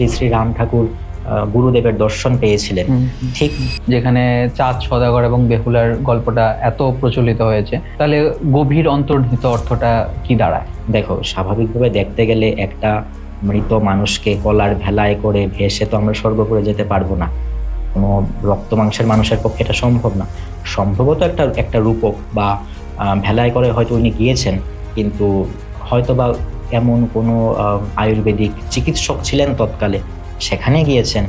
শ্রী শ্রী রাম ঠাকুর গুরুদেবের দর্শন পেয়েছিলেন। ঠিক যেখানে চাঁদ সওদাগর এবং বেহুলার গল্পটা এত প্রচলিত হয়েছে, তাহলে গভীর অন্তর্নিহিত অর্থটা কি দাঁড়ায়? দেখো, স্বাভাবিকভাবে দেখতে গেলে একটা মৃত মানুষকে কলার ভেলায় করে ভেসে তো আমরা স্বর্গপুরে যেতে পারবো না। কোনো রক্ত মাংসের মানুষের পক্ষে এটা সম্ভব না। সম্ভবত একটা রূপক বা ভেলায় করে হয়তো উনি গিয়েছেন, কিন্তু হয়তো বা এমন কোনো আয়ুর্বেদিক চিকিৎসক ছিলেন তৎকালে, সেখানে গিয়েছেন।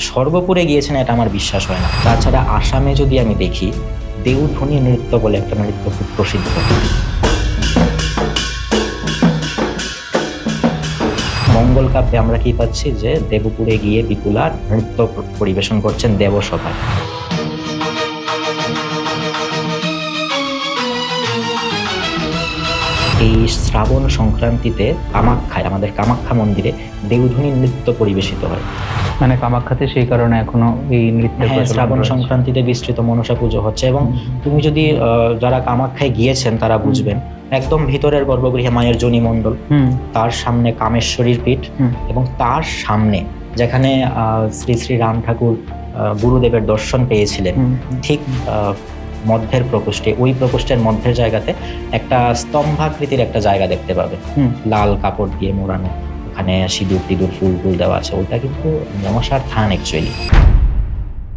স্বর্গপুরে গিয়েছেন এটা আমার বিশ্বাস হয় না। তাছাড়া আসামে যদি আমি দেখি, দেউধনী নৃত্য বলে একটা নৃত্য খুব প্রসিদ্ধ। মঙ্গল কাব্যে আমরা কি পাচ্ছি যে দেবপুরে গিয়ে বিপুলা নৃত্য পরিবেশন করছেন দেবসভায়। এই শ্রাবণ সংক্রান্তিতে কামাখ্যায়, আমাদের কামাখ্যা মন্দিরে দেউধনী নৃত্য পরিবেশিত হয়। মানে কামাখ্যাতে সেই কারণে এখনো এই নৃত্যের প্রচলন শ্রাবণ রয়েছে। সংক্রান্তিতে বিস্তৃত মনসা পুজো হচ্ছে। এবং তুমি যদি যারা কামাখ্যায় গিয়েছেন তারা বুঝবেন, একদম ভিতরের গর্ভগৃহে মায়ের যোনি মণ্ডল, তার সামনে কামেশ্বরীর পীঠ, এবং তার সামনে যেখানে শ্রী শ্রী রাম ঠাকুর গুরুদেবের দর্শন পেয়েছিলেন, ঠিক মধ্যের প্রকোষ্ঠে, ওই প্রকোষ্ঠের মধ্যের জায়গাতে একটা স্তম্ভাকৃতির একটা জায়গা দেখতে পাবে, লাল কাপড় দিয়ে মোড়ানো। ওখানে সিঁদুর টিদুর ফুল টুল দেওয়া আছে। ওটা কিন্তু মনসার থান অ্যাকচুয়ালি।